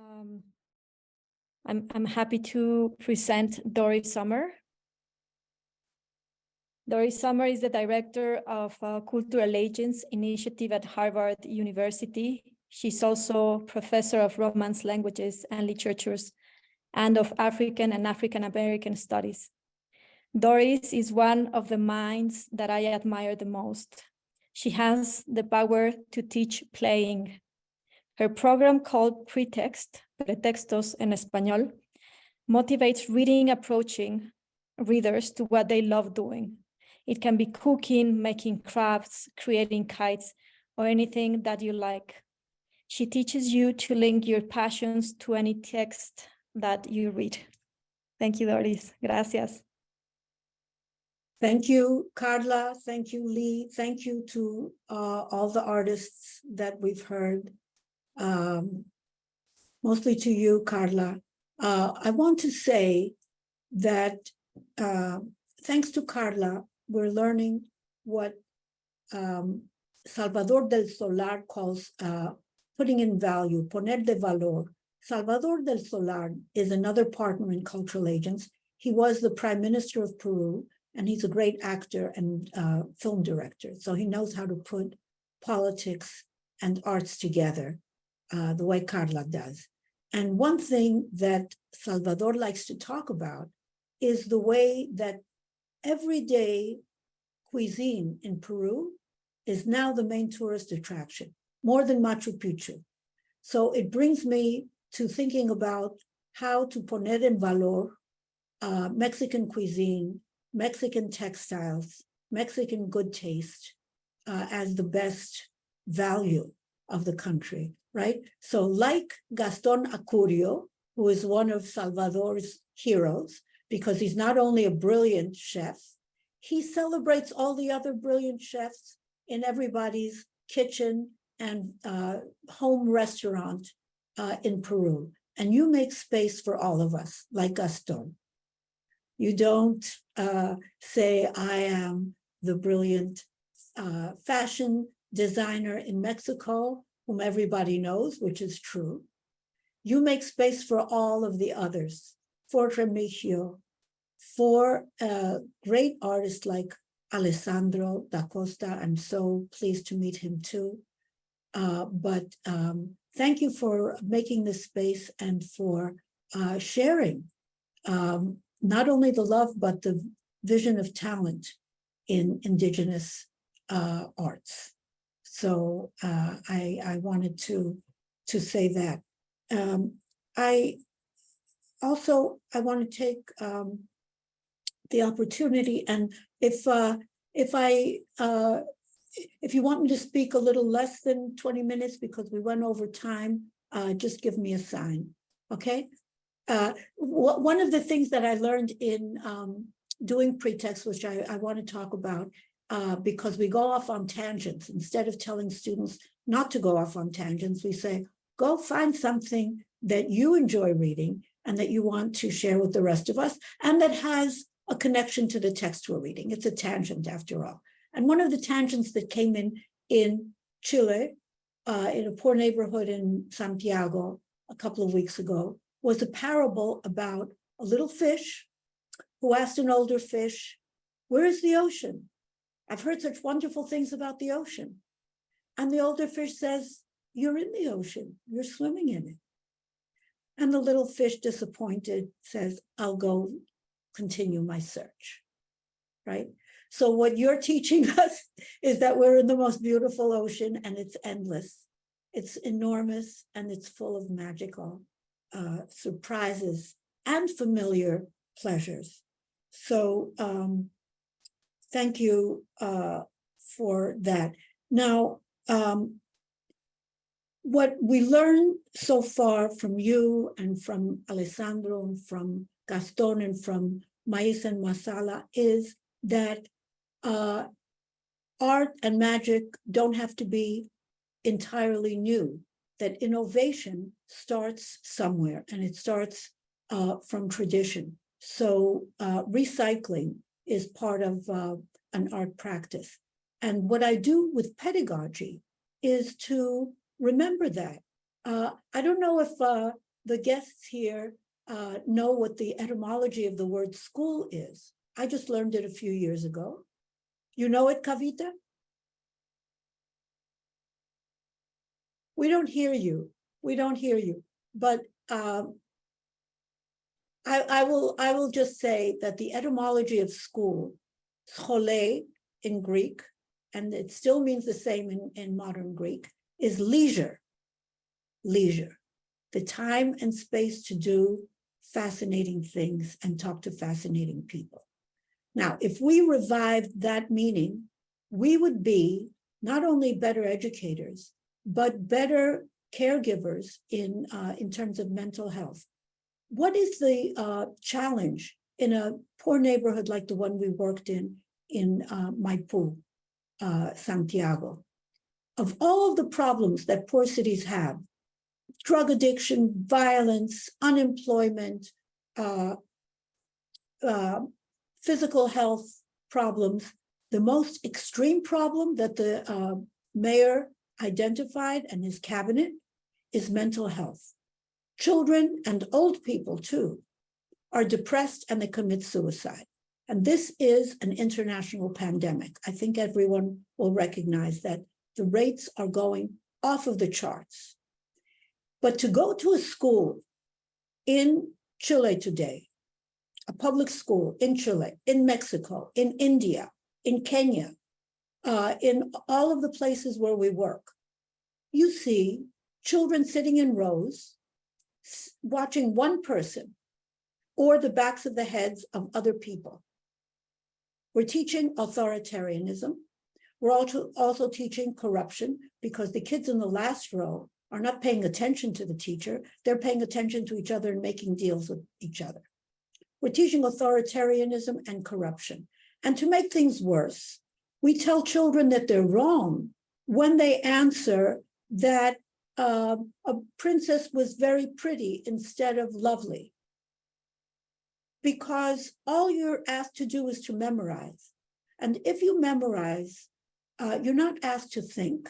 Um, I'm happy to present Doris Sommer. Doris Sommer is the director of Cultural Agents Initiative at Harvard University. She's also professor of Romance languages and literatures and of African and African American studies. Doris is one of the minds that I admire the most. She has the power to teach playing. Her program called Pretextos en Español, motivates reading approaching readers to what they love doing. It can be cooking, making crafts, creating kites, or anything that you like. She teaches you to link your passions to any text that you read. Thank you, Doris. Gracias. Thank you, Carla. Thank you, Lee. Thank you to all the artists that we've heard. Mostly to you, Carla. I want to say that thanks to Carla, we're learning what Salvador del Solar calls putting in value, poner de valor. Salvador del Solar is another partner in Cultural Agents. He was the Prime Minister of Peru, and he's a great actor and film director. So he knows how to put politics and arts together the way Carla does. And one thing that Salvador likes to talk about is the way that everyday cuisine in Peru is now the main tourist attraction, more than Machu Picchu. So it brings me to thinking about how to poner en valor Mexican cuisine, Mexican textiles, Mexican good taste as the best value of the country, right? So like Gaston Acurio, who is one of Salvador's heroes, because he's not only a brilliant chef, he celebrates all the other brilliant chefs in everybody's kitchen and home restaurant in Peru. And you make space for all of us, like Gaston. You don't say, I am the brilliant fashion designer in Mexico, whom everybody knows, which is true. You make space for all of the others, for Remigio, for great artists like Alessandro da Costa. I'm so pleased to meet him too. But thank you for making this space and for sharing not only the love, but the vision of talent in indigenous arts. So I wanted to say that. I want to take the opportunity, and if you want me to speak a little less than 20 minutes because we went over time, just give me a sign, okay? One of the things that I learned in doing Pretexts, which I want to talk about, because we go off on tangents. Instead of telling students not to go off on tangents, we say, go find something that you enjoy reading and that you want to share with the rest of us, and that has a connection to the text we're reading. It's a tangent after all. And one of the tangents that came in Chile, in a poor neighborhood in Santiago a couple of weeks ago, was a parable about a little fish who asked an older fish, where is the ocean? I've heard such wonderful things about the ocean. And the older fish says, you're in the ocean, you're swimming in it. And the little fish, disappointed, says, I'll go continue my search, right? So what you're teaching us is that we're in the most beautiful ocean, and it's endless. It's enormous, and it's full of magical surprises and familiar pleasures. So thank you for that. Now, what we learned so far from you and from Alessandro and from Gaston and from Mais and Masala is that art and magic don't have to be entirely new, that innovation starts somewhere, and it starts from tradition. So recycling is part of an art practice. And what I do with pedagogy is to remember that. I don't know if the guests here know what the etymology of the word school is. I just learned it a few years ago. You know it, Kavita? We don't hear you. We don't hear you. But I will just say that the etymology of school, schole in Greek, and it still means the same in modern Greek, is leisure. Leisure, the time and space to do fascinating things and talk to fascinating people. Now, if we revived that meaning, we would be not only better educators, but better caregivers in terms of mental health. What is the challenge in a poor neighborhood like the one we worked in Maipú, Santiago? Of all of the problems that poor cities have, drug addiction, violence, unemployment, physical health problems, the most extreme problem that the mayor identified and his cabinet is mental health. Children and old people too are depressed and they commit suicide. And this is an international pandemic. I think everyone will recognize that the rates are going off of the charts. But to go to a school in Chile today, a public school in Chile, in Mexico, in India, in Kenya, in all of the places where we work, you see children sitting in rows, watching one person or the backs of the heads of other people. We're teaching authoritarianism. We're also teaching corruption, because the kids in the last row are not paying attention to the teacher. They're paying attention to each other and making deals with each other. We're teaching authoritarianism and corruption. And to make things worse, we tell children that they're wrong when they answer that a princess was very pretty instead of lovely, because all you're asked to do is to memorize. And if you memorize, you're not asked to think,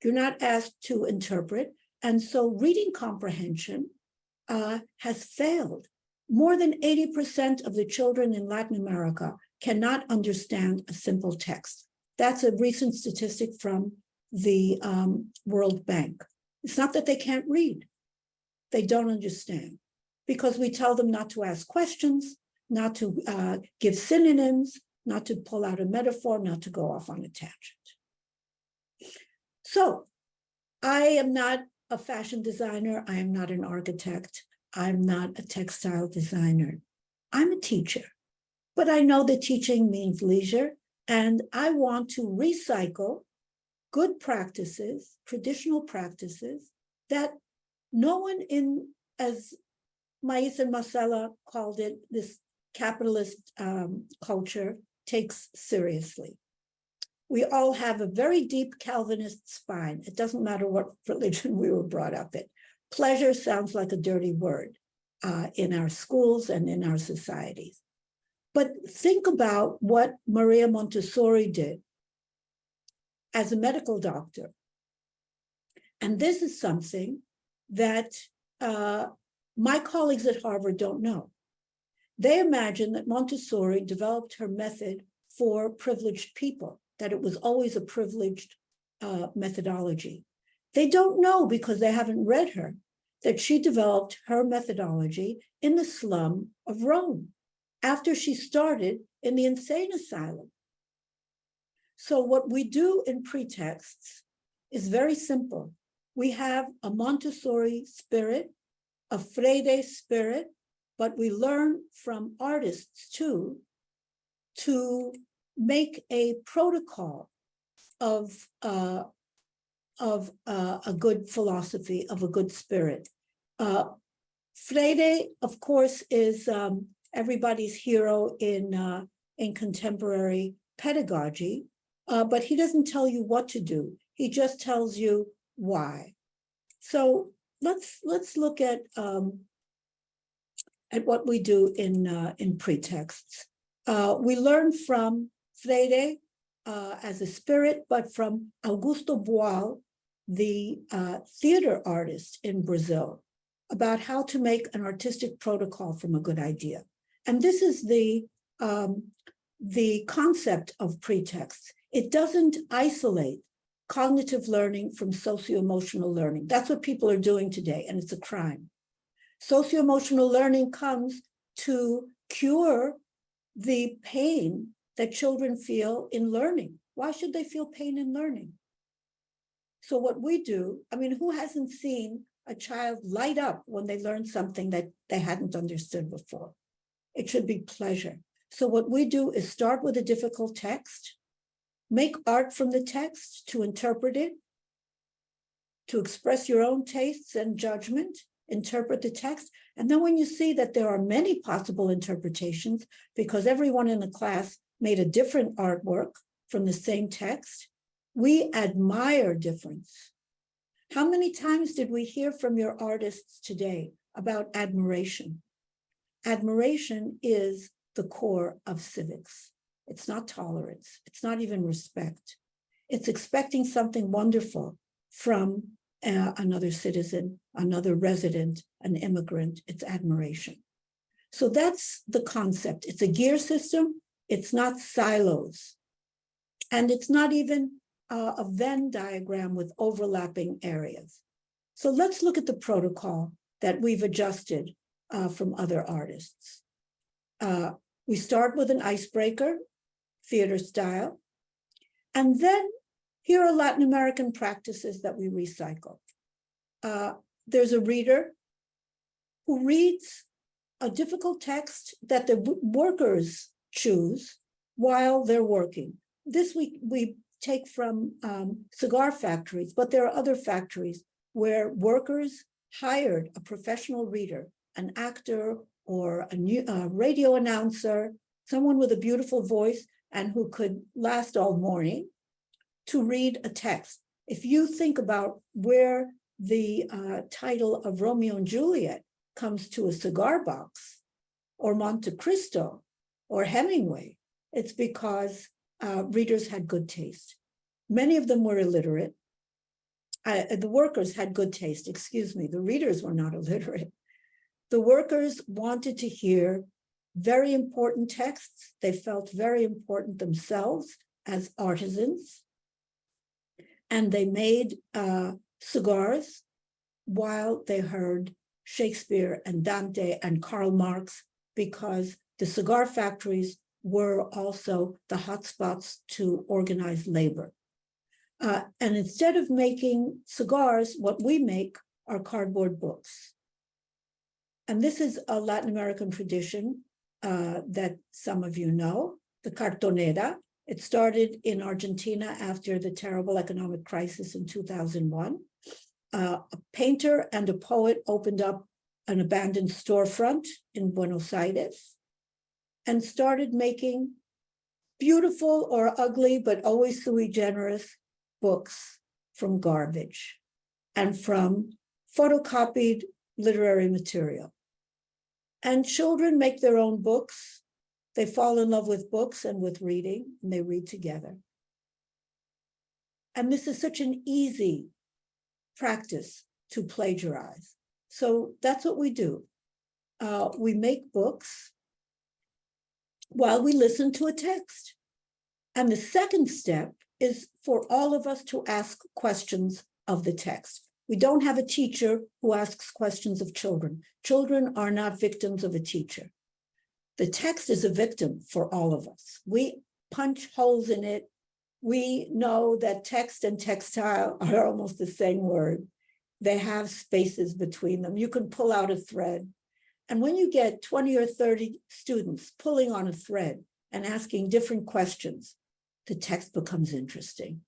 you're not asked to interpret. And so reading comprehension has failed. More than 80% of the children in Latin America cannot understand a simple text. That's a recent statistic from the World Bank. It's not that they can't read. They don't understand, because we tell them not to ask questions, not to give synonyms, not to pull out a metaphor, not to go off on a tangent. So I am not a fashion designer. I am not an architect. I'm not a textile designer. I'm a teacher, but I know that teaching means leisure, and I want to recycle good practices, traditional practices that no one in, as Mais and Marcela called it, this capitalist culture takes seriously. We all have a very deep Calvinist spine. It doesn't matter what religion we were brought up in. Pleasure sounds like a dirty word in our schools and in our societies. But think about what Maria Montessori did as a medical doctor. And this is something that my colleagues at Harvard don't know. They imagine that Montessori developed her method for privileged people, that it was always a privileged methodology. They don't know, because they haven't read her, that she developed her methodology in the slum of Rome after she started in the insane asylum. So what we do in Pretexts is very simple. We have a Montessori spirit, a Freire spirit, but we learn from artists too to make a protocol of a good philosophy, of a good spirit. Freire, of course, is everybody's hero in contemporary pedagogy, but he doesn't tell you what to do. He just tells you why. So let's look at what we do in Pretexts. We learn from Freire as a spirit, but from Augusto Boal, the theater artist in Brazil. about how to make an artistic protocol from a good idea. And this is the concept of pretexts. It doesn't isolate cognitive learning from socio-emotional learning. That's what people are doing today, and it's a crime. Socio-emotional learning comes to cure the pain that children feel in learning. Why should they feel pain in learning? So what we do, I mean, who hasn't seen a child light up when they learn something that they hadn't understood before? It should be pleasure. So what we do is start with a difficult text, make art from the text to interpret it, to express your own tastes and judgment, interpret the text. And then when you see that there are many possible interpretations, because everyone in the class made a different artwork from the same text, we admire difference. How many times did we hear from your artists today about admiration? Admiration is the core of civics. It's not tolerance. It's not even respect. It's expecting something wonderful from another citizen, another resident, an immigrant. It's admiration. So that's the concept. It's a gear system. It's not silos. And it's not even a Venn diagram with overlapping areas. So let's look at the protocol that we've adjusted from other artists. We start with an icebreaker, theater style, and then here are Latin American practices that we recycle. There's a reader who reads a difficult text that the workers choose while they're working. This we take from cigar factories, but there are other factories where workers hired a professional reader, an actor or a radio announcer, someone with a beautiful voice and who could last all morning to read a text. If you think about where the title of Romeo and Juliet comes to a cigar box, or Monte Cristo, or Hemingway, it's because readers had good taste. Many of them were illiterate. The workers had good taste, excuse me, the readers were not illiterate. The workers wanted to hear very important texts. They felt very important themselves as artisans. And they made cigars while they heard Shakespeare and Dante and Karl Marx, because the cigar factories were also the hotspots to organize labor. And instead of making cigars, what we make are cardboard books. And this is a Latin American tradition that some of you know, the cartonera. It started in Argentina after the terrible economic crisis in 2001. A painter and a poet opened up an abandoned storefront in Buenos Aires and started making beautiful or ugly, but always sui generis books from garbage and from photocopied literary material. And children make their own books. They fall in love with books and with reading, and they read together. And this is such an easy practice to plagiarize. So that's what we do. We make books while we listen to a text. And the second step is for all of us to ask questions of the text. We don't have a teacher who asks questions of children. Children are not victims of a teacher. The text is a victim for all of us. We punch holes in it. We know that text and textile are almost the same word. They have spaces between them. You can pull out a thread. And when you get 20 or 30 students pulling on a thread and asking different questions, the text becomes interesting.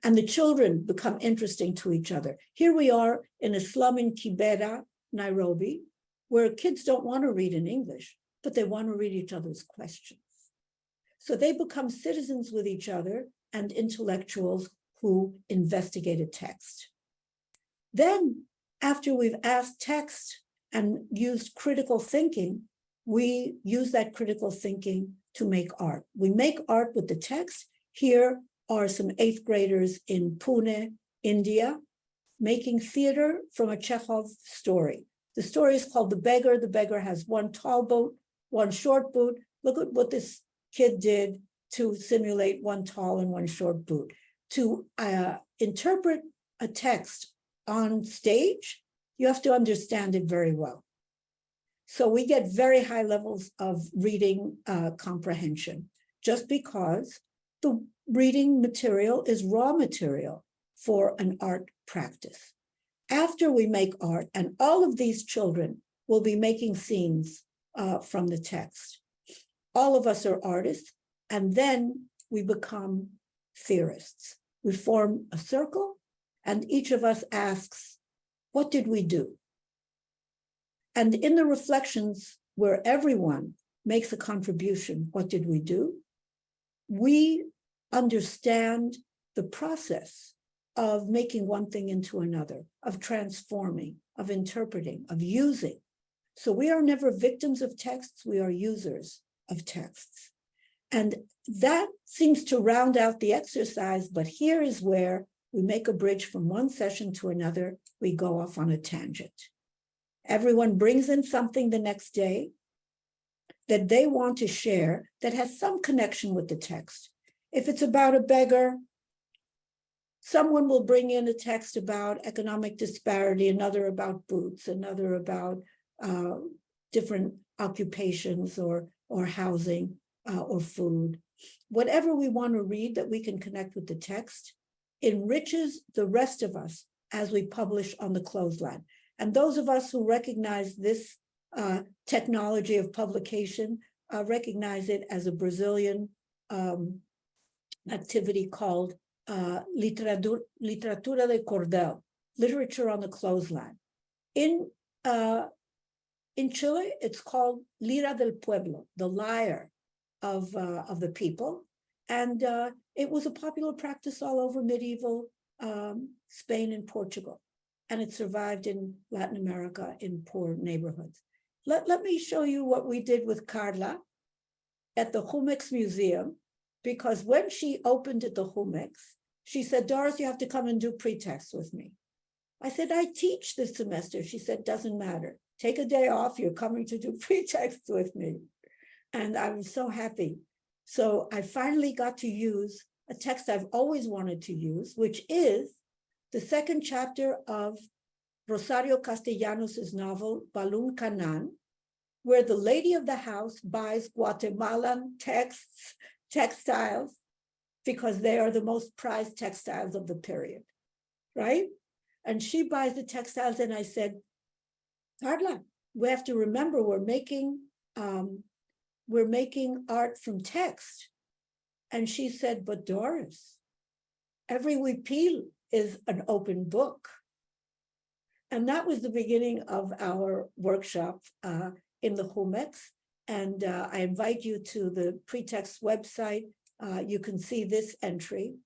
And the children become interesting to each other. Here we are in a slum in Kibera, Nairobi, where kids don't want to read in English, but they want to read each other's questions. So they become citizens with each other and intellectuals who investigate a text. Then, after we've asked text and used critical thinking, we use that critical thinking to make art. We make art with the text. Here are some 8th graders in Pune, India, making theater from a Chekhov story. The story is called The Beggar. The beggar has one tall boot, one short boot. Look at what this kid did to simulate one tall and one short boot. To interpret a text on stage, you have to understand it very well. So we get very high levels of reading comprehension, just because the reading material is raw material for an art practice. After we make art, and all of these children will be making scenes from the text. All of us are artists, and then we become theorists. We form a circle, and each of us asks, what did we do? And in the reflections where everyone makes a contribution, what did we do? We understand the process of making one thing into another, of transforming, of interpreting, of using. So we are never victims of texts, we are users of texts. And that seems to round out the exercise, but here is where we make a bridge from one session to another, we go off on a tangent. Everyone brings in something the next day that they want to share that has some connection with the text. If it's about a beggar, someone will bring in a text about economic disparity, another about boots, another about different occupations or housing or food. Whatever we want to read that we can connect with the text enriches the rest of us as we publish on the clothesline. And those of us who recognize this technology of publication recognize it as a Brazilian activity called literatura de cordel, literature on the clothesline. In Chile, it's called Lira del Pueblo, the lyre of the people. And it was a popular practice all over medieval Spain and Portugal. And it survived in Latin America in poor neighborhoods. Let me show you what we did with Carla at the Jumex Museum, because when she opened at the Jumex, she said, Doris, you have to come and do Pretexts with me. I said, I teach this semester. She said, doesn't matter. Take a day off. You're coming to do Pretexts with me. And I was so happy. So I finally got to use a text I've always wanted to use, which is the second chapter of Rosario Castellanos' novel, Balún Canán, where the lady of the house buys Guatemalan textiles because they are the most prized textiles of the period, right? And she buys the textiles, and I said, Carla, we have to remember we're making art from text. And she said, but Doris, every huipil is an open book. And that was the beginning of our workshop in the Jumex. And I invite you to the Pretexts website. You can see this entry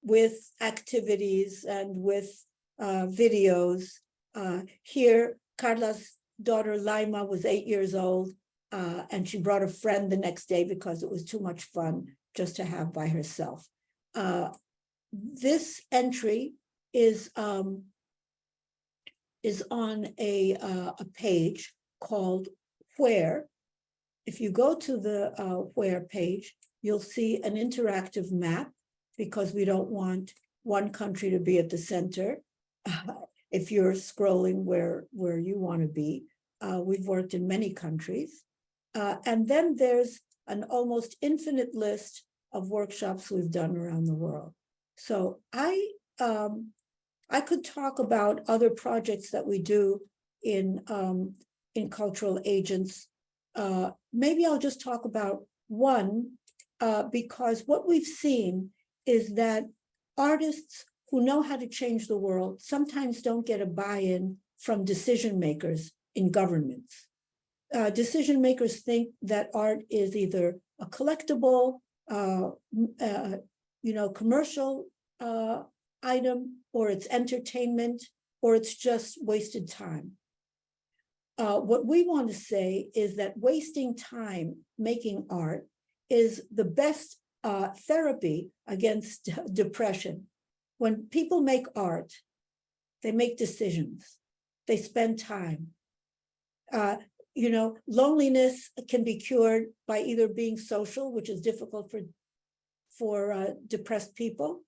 with activities and with videos. Here, Carla's daughter Laima was 8 years old, and she brought a friend the next day because it was too much fun just to have by herself. This entry is on a page called Where. If you go to the Where page, you'll see an interactive map, because we don't want one country to be at the center. If you're scrolling where you want to be, we've worked in many countries. And then there's an almost infinite list of workshops we've done around the world. So I could talk about other projects that we do in cultural agents. Maybe I'll just talk about one, because what we've seen is that artists who know how to change the world sometimes don't get a buy-in from decision makers in governments. Decision makers think that art is either a collectible, commercial item, or it's entertainment, or it's just wasted time. What we want to say is that wasting time making art is the best therapy against depression. when people make art, they make decisions, they spend time. Loneliness can be cured by either being social, which is difficult for depressed people,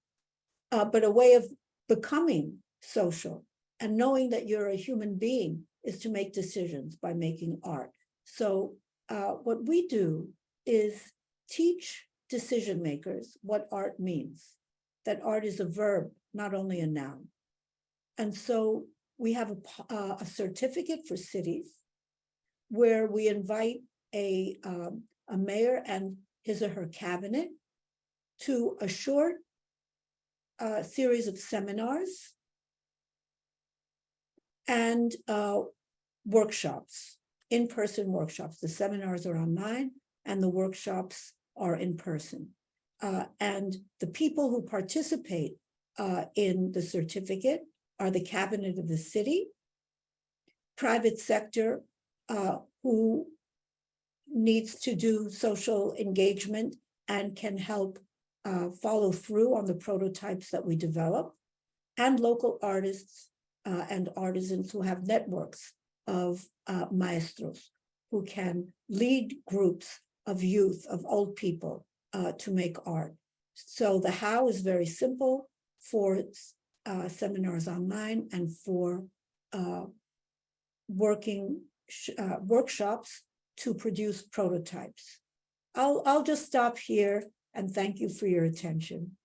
but a way of becoming social and knowing that you're a human being is to make decisions by making art. So what we do is teach decision makers what art means, that art is a verb, not only a noun. And so we have a certificate for cities where we invite a mayor and his or her cabinet to a short series of seminars and workshops, in-person workshops. The seminars are online and the workshops are in person. And the people who participate in the certificate are the cabinet of the city, private sector who needs to do social engagement and can help follow through on the prototypes that we develop, and local artists and artisans who have networks of maestros who can lead groups of youth, of old people to make art. So the how is very simple for seminars online and for workshops to produce prototypes. I'll just stop here and thank you for your attention.